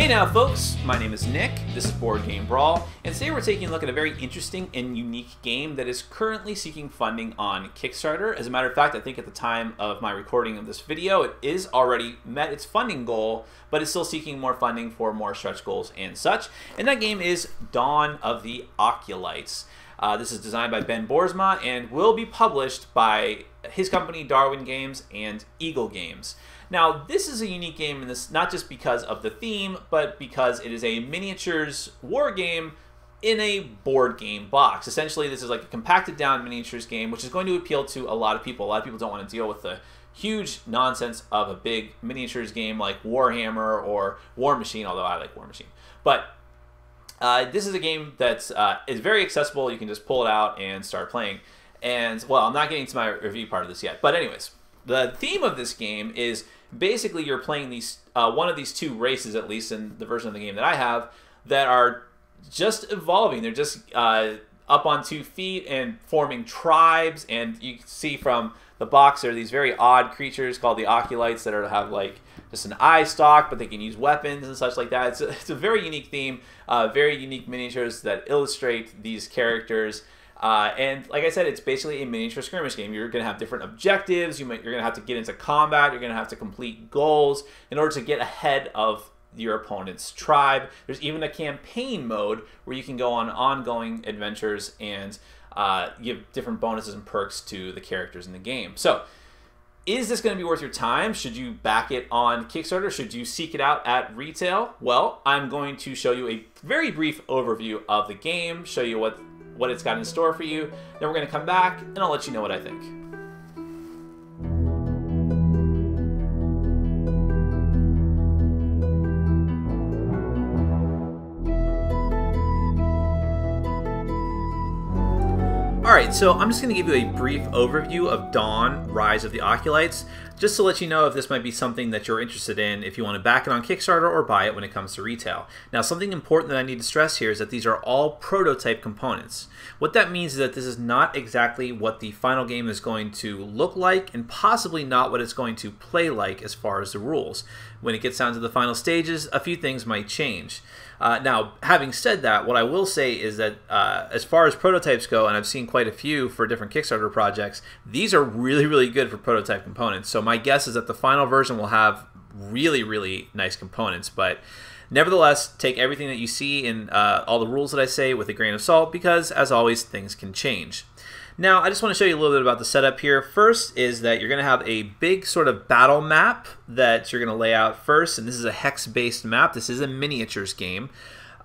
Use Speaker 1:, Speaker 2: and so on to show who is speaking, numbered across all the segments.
Speaker 1: Hey now folks, my name is Nick, this is Board Game Brawl, and today we're taking a look at a very interesting and unique game that is currently seeking funding on Kickstarter. As a matter of fact, I think at the time of my recording of this video, it is already met its funding goal, but it's still seeking more funding for more stretch goals and such. And that game is Dawn of the Occulites. This is designed by Ben Boersma and will be published by his company Darwin Games and Eagle Games. Now, this is a unique game in this, not just because of the theme, but because it is a miniatures war game in a board game box. Essentially, this is like a compacted down miniatures game, which is going to appeal to a lot of people. A lot of people don't want to deal with the huge nonsense of a big miniatures game like Warhammer or War Machine, although I like War Machine. But this is a game that's is very accessible. You can just pull it out and start playing. And, well, I'm not getting to my review part of this yet. But anyways, the theme of this game is basically you're playing these one of these two races, at least in the version of the game that I have, that are just evolving. They're just up on 2 feet and forming tribes. And you can see from the box there are these very odd creatures called the Occulites that have like just an eye stalk, but they can use weapons and such like that. It's a very unique theme, very unique miniatures that illustrate these characters. And like I said, it's basically a miniature skirmish game. You're going to have different objectives. You're going to have to get into combat. You're going to have to complete goals in order to get ahead of your opponent's tribe. There's even a campaign mode where you can go on ongoing adventures and give different bonuses and perks to the characters in the game. So, is this going to be worth your time? Should you back it on Kickstarter? Should you seek it out at retail? Well, I'm going to show you a very brief overview of the game, show you what it's got in store for you. Then we're going to come back and I'll let you know what I think. Alright, so I'm just going to give you a brief overview of Dawn, Rise of the Occulites, just to let you know if this might be something that you're interested in if you want to back it on Kickstarter or buy it when it comes to retail. Now, something important that I need to stress here is that these are all prototype components. What that means is that this is not exactly what the final game is going to look like, and possibly not what it's going to play like as far as the rules. When it gets down to the final stages, a few things might change. Now, having said that, what I will say is that as far as prototypes go, and I've seen quite a few for different Kickstarter projects, these are really, really good for prototype components. So my guess is that the final version will have really, really nice components. But nevertheless, take everything that you see in all the rules that I say with a grain of salt, because, as always, things can change. Now, I just want to show you a little bit about the setup here. First is that you're going to have a big sort of battle map that you're going to lay out first, and this is a hex-based map. This is a miniatures game,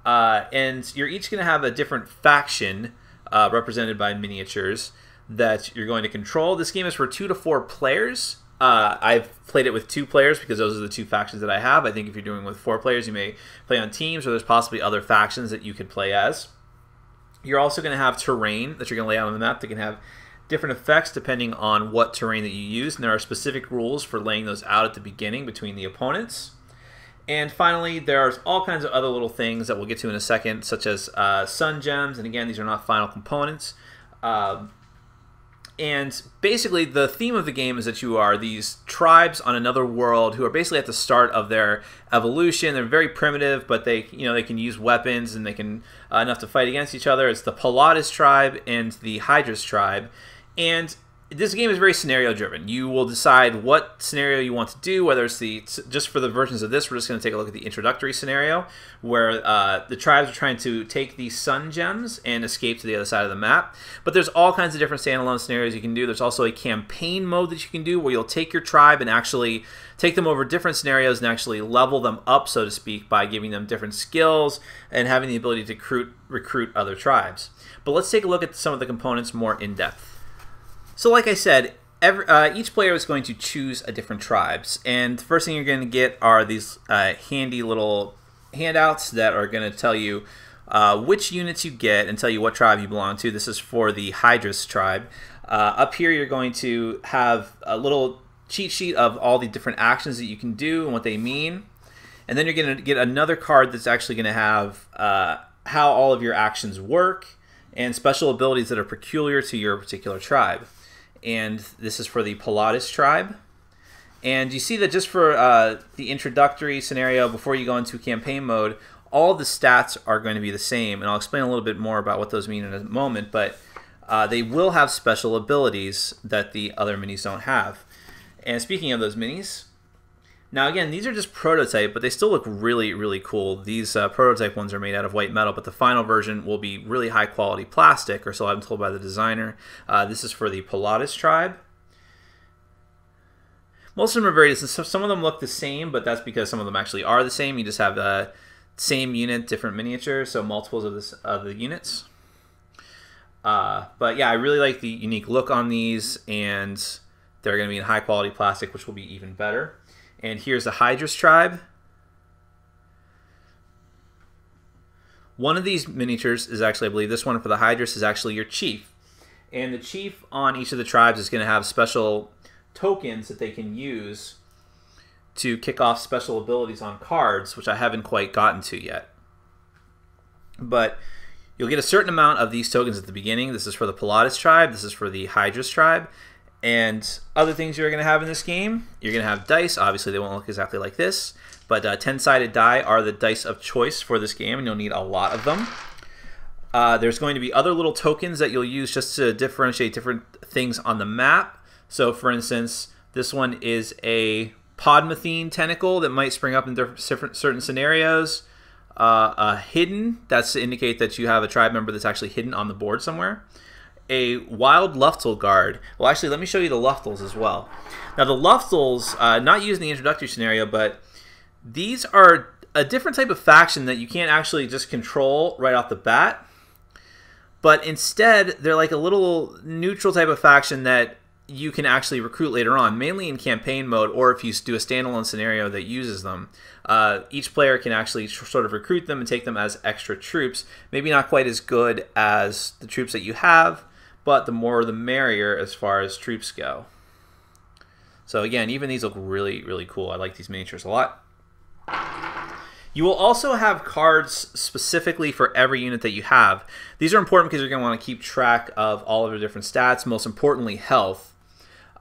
Speaker 1: and you're each going to have a different faction represented by miniatures that you're going to control. This game is for 2 to 4 players. I've played it with 2 players because those are the 2 factions that I have. I think if you're doing it with 4 players, you may play on teams, or there's possibly other factions that you could play as. You're also going to have terrain that you're going to lay out on the map that can have different effects depending on what terrain that you use. And there are specific rules for laying those out at the beginning between the opponents. And finally, there's all kinds of other little things that we'll get to in a second, such as sun gems. And again, these are not final components. And basically, the theme of the game is that you are these tribes on another world who are basically at the start of their evolution. They're very primitive, but they can use weapons and they can enough to fight against each other. It's the Pilatus tribe and the Hydrus tribe, and this game is very scenario driven. You will decide what scenario you want to do, whether it's just for the versions of this, we're just going to take a look at the introductory scenario where the tribes are trying to take these sun gems and escape to the other side of the map. But there's all kinds of different standalone scenarios you can do. There's also a campaign mode that you can do where you'll take your tribe and actually take them over different scenarios and actually level them up, so to speak, by giving them different skills and having the ability to recruit other tribes. But let's take a look at some of the components more in depth. So like I said, each player is going to choose a different tribes, and the first thing you're going to get are these handy little handouts that are going to tell you which units you get and tell you what tribe you belong to. This is for the Hydrus tribe. Up here you're going to have a little cheat sheet of all the different actions that you can do and what they mean, and then you're going to get another card that's actually going to have how all of your actions work and special abilities that are peculiar to your particular tribe. And this is for the Pilatus tribe. And you see that just for the introductory scenario before you go into campaign mode, all the stats are going to be the same. And I'll explain a little bit more about what those mean in a moment. But they will have special abilities that the other minis don't have. And speaking of those minis, now again, these are just prototype, but they still look really, really cool. These prototype ones are made out of white metal, but the final version will be really high quality plastic, or so I'm told by the designer. This is for the Pilatus tribe. Most of them are very different. Some of them look the same, but that's because some of them actually are the same. You just have the same unit, different miniatures, so multiples of the units. But yeah, I really like the unique look on these, and they're going to be in high quality plastic, which will be even better. And here's the Hydrus tribe. One of these miniatures is actually, I believe this one for the Hydrus is actually your chief. And the chief on each of the tribes is going to have special tokens that they can use to kick off special abilities on cards, which I haven't quite gotten to yet. But you'll get a certain amount of these tokens at the beginning. This is for the Pilatus tribe. This is for the Hydrus tribe. And other things you're going to have in this game, you're going to have dice. Obviously, they won't look exactly like this. But 10-sided die are the dice of choice for this game, and you'll need a lot of them. There's going to be other little tokens that you'll use just to differentiate different things on the map. So, for instance, this one is a Podmathene tentacle that might spring up in certain scenarios. Hidden, that's to indicate that you have a tribe member that's actually hidden on the board somewhere. A wild Luftel guard. Well, actually, let me show you the Luftels as well. Now, the Luftels, not used in the introductory scenario, but these are a different type of faction that you can't actually just control right off the bat. But instead, they're like a little neutral type of faction that you can actually recruit later on, mainly in campaign mode, or if you do a standalone scenario that uses them. Each player can actually sort of recruit them and take them as extra troops. Maybe not quite as good as the troops that you have, but the more the merrier as far as troops go. So again, even these look really, really cool. I like these miniatures a lot. You will also have cards specifically for every unit that you have. These are important because you're going to want to keep track of all of the different stats, most importantly health.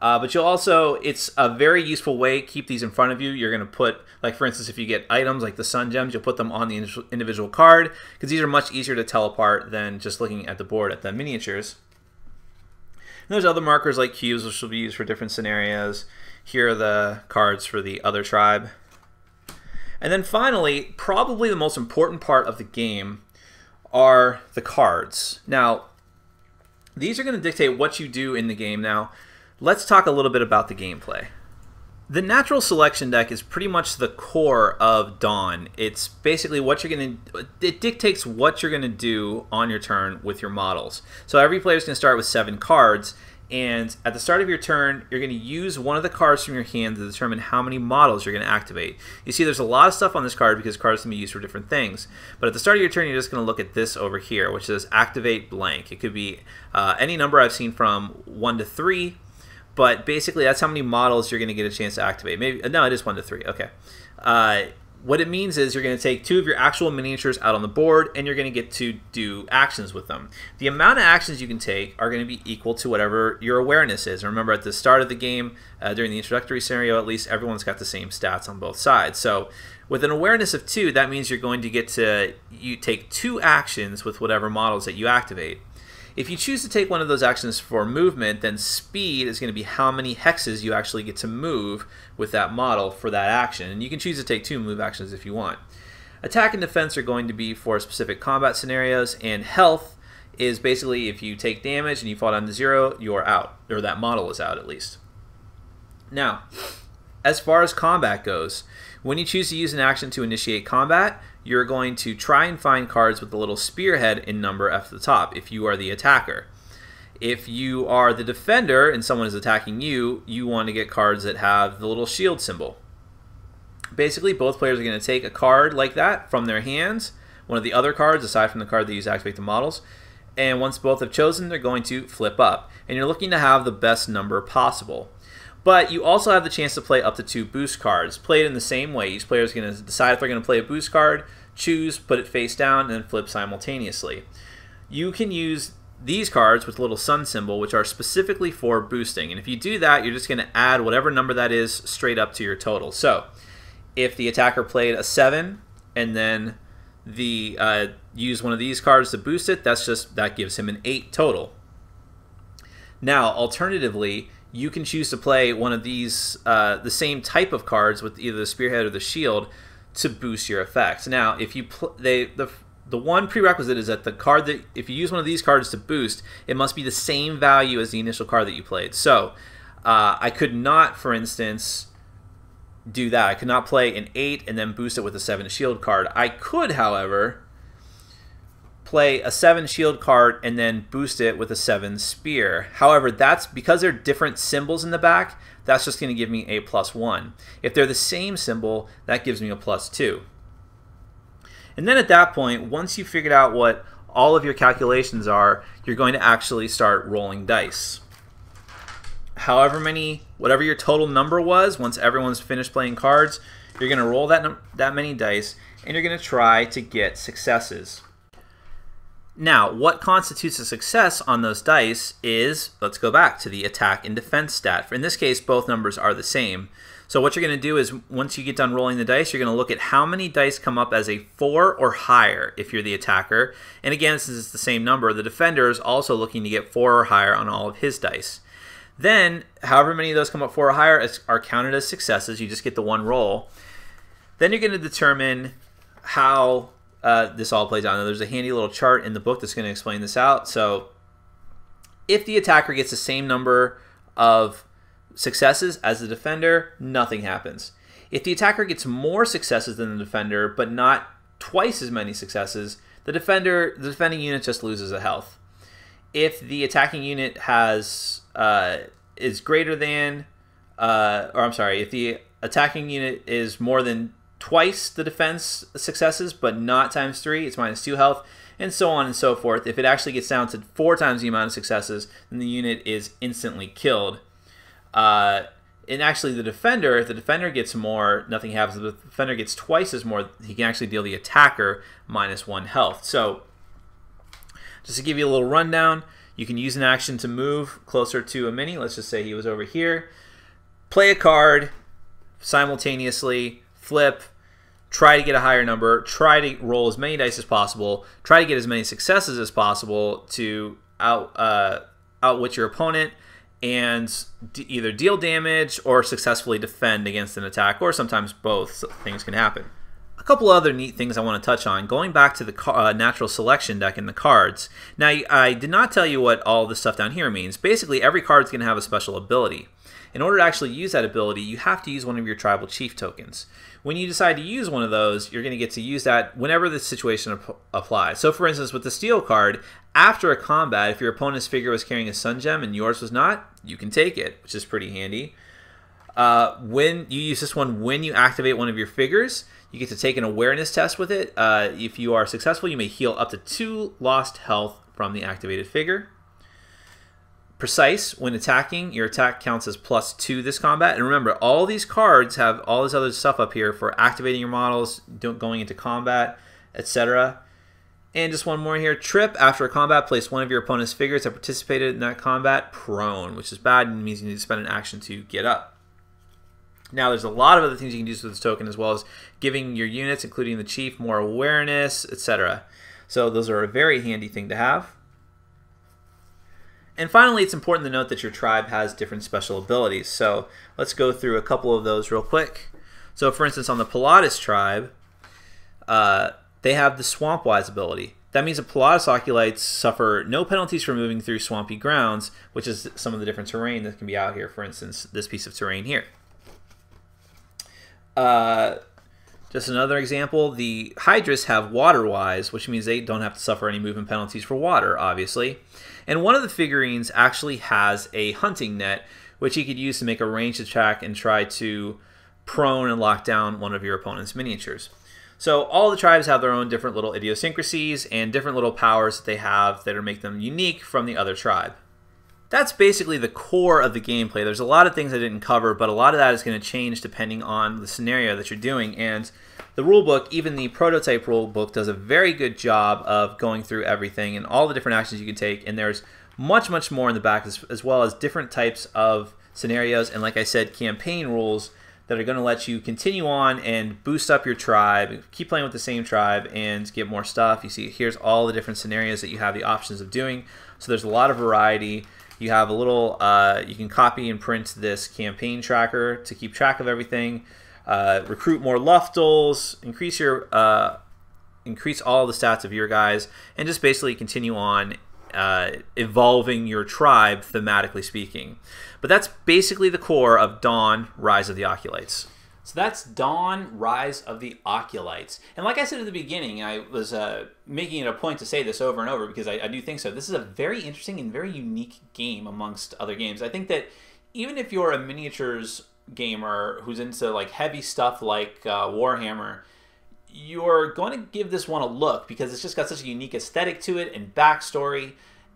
Speaker 1: But you'll also, it's a very useful way, keep these in front of you. You're going to put, like for instance, if you get items like the Sun Gems, you'll put them on the individual card, because these are much easier to tell apart than just looking at the board at the miniatures. And there's other markers like cubes, which will be used for different scenarios. Here are the cards for the other tribe. And then finally, probably the most important part of the game are the cards. Now, these are going to dictate what you do in the game. Now, let's talk a little bit about the gameplay. The natural selection deck is pretty much the core of Dawn. It's basically what you're going to, it dictates what you're going to do on your turn with your models. So every player is going to start with 7 cards, and at the start of your turn, you're going to use one of the cards from your hand to determine how many models you're going to activate. You see, there's a lot of stuff on this card because cards can be used for different things. But at the start of your turn, you're just going to look at this over here, which says activate blank. It could be any number I've seen from 1 to 3. But basically, that's how many models you're going to get a chance to activate. Maybe no, it is 1 to 3. Okay. What it means is you're going to take 2 of your actual miniatures out on the board, and you're going to get to do actions with them. The amount of actions you can take are going to be equal to whatever your awareness is. And remember, at the start of the game, during the introductory scenario, at least everyone's got the same stats on both sides. So with an awareness of 2, that means you're going to get to take 2 actions with whatever models that you activate. If you choose to take one of those actions for movement, then speed is going to be how many hexes you actually get to move with that model for that action. And you can choose to take 2 move actions if you want. Attack and defense are going to be for specific combat scenarios, and health is basically if you take damage and you fall down to 0, you're out, or that model is out at least. Now, as far as combat goes, when you choose to use an action to initiate combat, you're going to try and find cards with the little spearhead in number at the top if you are the attacker. If you are the defender and someone is attacking you, you want to get cards that have the little shield symbol. Basically, both players are going to take a card like that from their hands, one of the other cards aside from the card they use to activate the models, and once both have chosen, they're going to flip up. And you're looking to have the best number possible. But you also have the chance to play up to 2 boost cards. Play it in the same way. Each player is going to decide if they're going to play a boost card, choose, put it face down, and then flip simultaneously. You can use these cards with a little sun symbol, which are specifically for boosting. And if you do that, you're just going to add whatever number that is straight up to your total. So if the attacker played a 7 and then use one of these cards to boost it, that gives him an 8 total. Now, alternatively, you can choose to play one of these, the same type of cards with either the spearhead or the shield to boost your effects. Now, if you the one prerequisite is that the card that, if you use one of these cards to boost, it must be the same value as the initial card that you played. So I could not, for instance, do that. I could not play an 8 and then boost it with a 7 shield card. I could, however, play a 7 shield card and then boost it with a 7 spear. However, that's because they're different symbols in the back, that's just going to give me a +1. If they're the same symbol, that gives me a +2. And then at that point, once you've figured out what all of your calculations are, you're going to actually start rolling dice. Whatever your total number was, once everyone's finished playing cards, you're going to roll that many dice, and you're going to try to get successes. Now, what constitutes a success on those dice is, let's go back to the attack and defense stat. In this case, both numbers are the same. So what you're going to do is, once you get done rolling the dice, you're going to look at how many dice come up as a 4 or higher if you're the attacker. And again, since it's the same number, the defender is also looking to get 4 or higher on all of his dice. Then, however many of those come up 4 or higher are counted as successes. You just get the one roll. Then you're going to determine how this all plays out. Now, there's a handy little chart in the book that's going to explain this out. So if the attacker gets the same number of successes as the defender, nothing happens. If the attacker gets more successes than the defender, but not twice as many successes, the defending unit just loses a health. If the attacking unit is greater than, if the attacking unit is more than twice the defense successes, but not times 3, it's -2 health, and so on and so forth. If it actually gets down to 4 times the amount of successes, then the unit is instantly killed. And actually, if the defender gets more, nothing happens. If the defender gets twice as more, he can actually deal the attacker -1 health. So, just to give you a little rundown, you can use an action to move closer to a mini. Let's just say he was over here. Play a card simultaneously, flip, try to get a higher number, try to roll as many dice as possible, try to get as many successes as possible to outwit your opponent, and either deal damage or successfully defend against an attack, or sometimes both things can happen. A couple other neat things I want to touch on, going back to the natural selection deck and the cards. Now, I did not tell you what all this stuff down here means. Basically, every card is going to have a special ability. In order to actually use that ability, you have to use one of your tribal chief tokens. When you decide to use one of those, you're going to get to use that whenever the situation applies. So for instance, with the steel card, after a combat, if your opponent's figure was carrying a sun gem and yours was not, you can take it, which is pretty handy. When you use this one, when you activate one of your figures, you get to take an awareness test with it. If you are successful, you may heal up to 2 lost health from the activated figure. Precise, when attacking, your attack counts as +2 this combat. And remember, all these cards have all this other stuff up here for activating your models, going into combat, etc. And just one more here. Trip, after a combat, place one of your opponent's figures that participated in that combat prone, which is bad and means you need to spend an action to get up. Now, there's a lot of other things you can do with this token, as well as giving your units, including the chief, more awareness, etc. So those are a very handy thing to have. And finally, it's important to note that your tribe has different special abilities. So let's go through a couple of those real quick. So for instance, on the Pilatus tribe, they have the Swampwise ability. That means the Pilatus Occulites suffer no penalties for moving through swampy grounds, which is some of the different terrain that can be out here. For instance, this piece of terrain here. Just another example, the Hydras have Waterwise, which means they don't have to suffer any movement penalties for water, obviously. And one of the figurines actually has a hunting net, which you could use to make a ranged attack and try to prone and lock down one of your opponent's miniatures. So all the tribes have their own different little idiosyncrasies and different little powers that they have that make them unique from the other tribe. That's basically the core of the gameplay. There's a lot of things I didn't cover, but a lot of that is going to change depending on the scenario that you're doing. And the rule book, even the prototype rule book, does a very good job of going through everything and all the different actions you can take. And there's much, much more in the back, as well as different types of scenarios. And like I said, campaign rules that are going to let you continue on and boost up your tribe, keep playing with the same tribe, and get more stuff. You see, here's all the different scenarios that you have the options of doing. So there's a lot of variety. You have a little, you can copy and print this campaign tracker to keep track of everything. Recruit more Luftals, increase all the stats of your guys, and just basically continue on evolving your tribe thematically speaking. But that's basically the core of Dawn, Rise of the Occulites. So that's Dawn, Rise of the Occulites. And like I said at the beginning, I was making it a point to say this over and over because I do think so. This is a very interesting and very unique game amongst other games. I think that even if you're a miniatures gamer who's into like heavy stuff like Warhammer, you're going to give this one a look because it's just got such a unique aesthetic to it and backstory.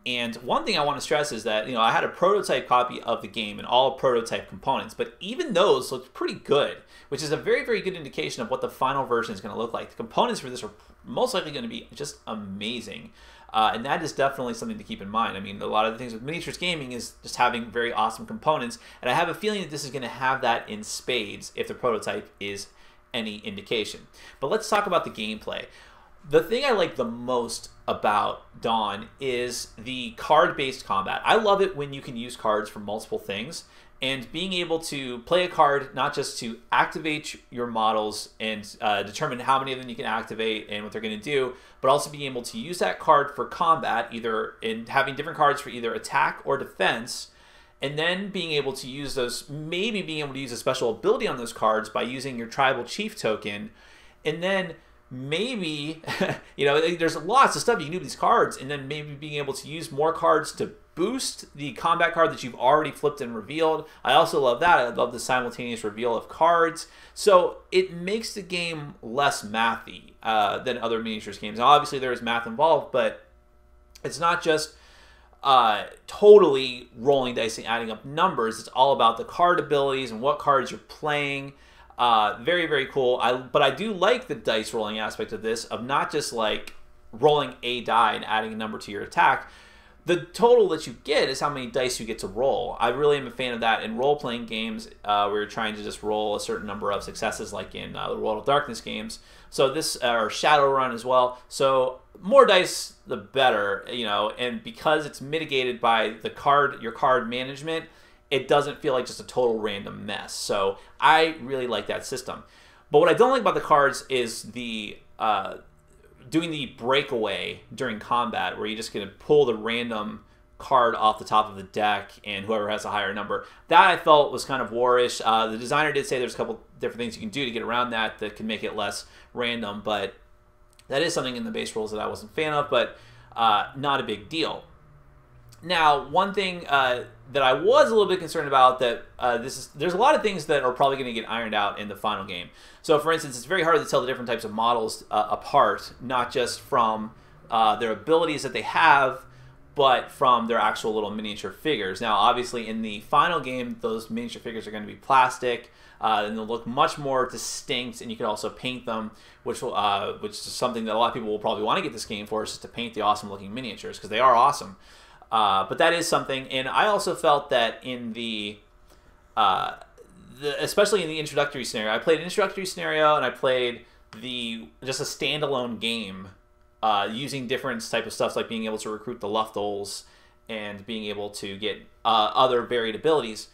Speaker 1: And one thing I want to stress is that, I had a prototype copy of the game and all prototype components, but even those looked pretty good, which is a very, very good indication of what the final version is going to look like. The components for this are most likely going to be just amazing. And that is definitely something to keep in mind. I mean, a lot of the things with miniatures gaming is just having very awesome components, and I have a feeling that this is going to have that in spades if the prototype is any indication. But let's talk about the gameplay. The thing I like the most about Dawn is the card-based combat. I love it when you can use cards for multiple things, and being able to play a card not just to activate your models and determine how many of them you can activate and what they're going to do, but also being able to use that card for combat, either in having different cards for either attack or defense, and then being able to use those, maybe being able to use a special ability on those cards by using your tribal chief token, and then maybe, there's lots of stuff you can do with these cards, and then maybe being able to use more cards to boost the combat card that you've already flipped and revealed. I also love that. I love the simultaneous reveal of cards. So it makes the game less mathy than other miniatures games. Now, obviously, there is math involved, but it's not just totally rolling dice and adding up numbers. It's all about the card abilities and what cards you're playing. Very, very cool. But I do like the dice rolling aspect of this, of not just like rolling a die and adding a number to your attack. The total that you get is how many dice you get to roll. I really am a fan of that in role-playing games where you're trying to just roll a certain number of successes, like in the World of Darkness games. So this, or Shadowrun as well. So more dice, the better, and because it's mitigated by your card management, it doesn't feel like just a total random mess. So I really like that system. But what I don't like about the cards is the doing the breakaway during combat, where you're just going to pull the random card off the top of the deck and whoever has a higher number. That I felt was kind of warish. The designer did say there's a couple different things you can do to get around that can make it less random, but that is something in the base rules that I wasn't a fan of, but not a big deal. Now, one thing that I was a little bit concerned about, that there's a lot of things that are probably going to get ironed out in the final game. So, for instance, it's very hard to tell the different types of models apart, not just from their abilities that they have, but from their actual little miniature figures. Now, obviously, in the final game, those miniature figures are going to be plastic, and they'll look much more distinct, and you can also paint them, which is something that a lot of people will probably want to get this game for, is just to paint the awesome-looking miniatures, because they are awesome. But that is something, and I also felt that in especially in the introductory scenario, I played an introductory scenario, and I played just a standalone game using different type of stuff, like being able to recruit the Luftals and being able to get other varied abilities.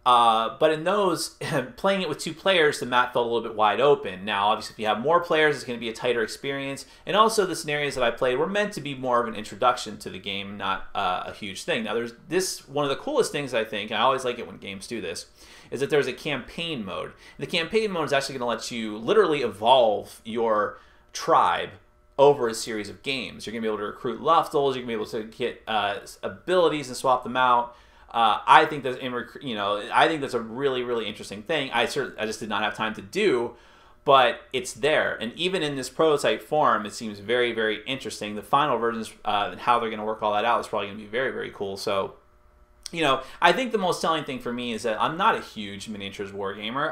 Speaker 1: But in those, playing it with 2 players, the map felt a little bit wide open. Now, obviously, if you have more players, it's going to be a tighter experience. And also, the scenarios that I played were meant to be more of an introduction to the game, not a huge thing. Now, there's one of the coolest things, I think, and I always like it when games do this, is that there's a campaign mode. The campaign mode is actually going to let you literally evolve your tribe over a series of games. You're going to be able to recruit Luftals, you're going to be able to get abilities and swap them out. I think that's I think that's a really, really interesting thing. I just did not have time to do, but it's there. And even in this prototype form, it seems very, very interesting. The final versions and how they're going to work all that out is probably going to be very, very cool. So I think the most telling thing for me is that I'm not a huge miniatures war gamer.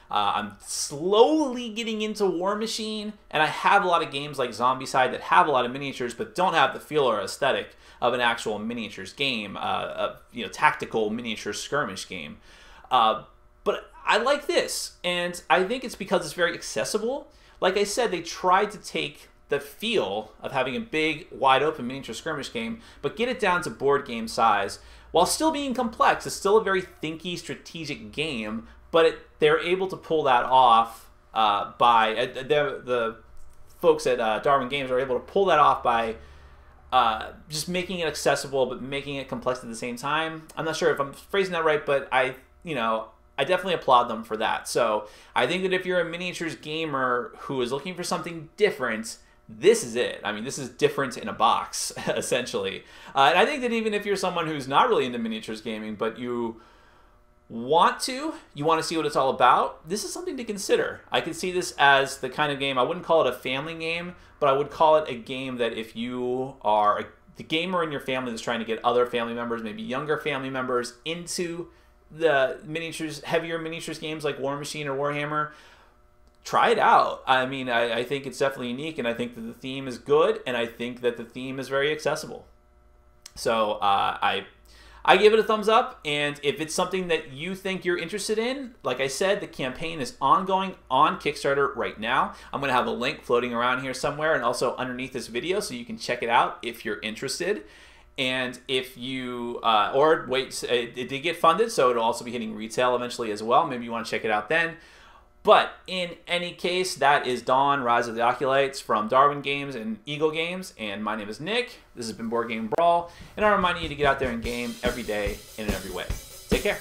Speaker 1: I'm slowly getting into War Machine, and I have a lot of games like Zombicide that have a lot of miniatures, but don't have the feel or aesthetic of an actual miniatures game, tactical miniature skirmish game. But I like this, and I think it's because it's very accessible. Like I said, they tried to take the feel of having a big, wide-open miniature skirmish game, but get it down to board game size, while still being complex. It's still a very thinky, strategic game, but they're able to pull that off by the folks at Darwin Games are able to pull that off by just making it accessible, but making it complex at the same time. I'm not sure if I'm phrasing that right, but I definitely applaud them for that. So I think that if you're a miniatures gamer who is looking for something different, this is it. I mean, this is different in a box, essentially. And I think that even if you're someone who's not really into miniatures gaming, but you want to see what it's all about, this is something to consider. I can see this as the kind of game, I wouldn't call it a family game, but I would call it a game that if you are the gamer in your family that's trying to get other family members, maybe younger family members, into the heavier miniatures games like War Machine or Warhammer, try it out. I mean, I think it's definitely unique, and I think that the theme is good, and I think that the theme is very accessible. So I give it a thumbs up, and if it's something that you think you're interested in, like I said, the campaign is ongoing on Kickstarter right now. I'm going to have a link floating around here somewhere and also underneath this video so you can check it out if you're interested. And if you, it did get funded, so it'll also be hitting retail eventually as well. Maybe you want to check it out then. But in any case, that is Dawn, Rise of the Occulites from Darwin Games and Eagle Games. And my name is Nick. This has been Board Game Brawl. And I remind you to get out there and game every day and in every way. Take care.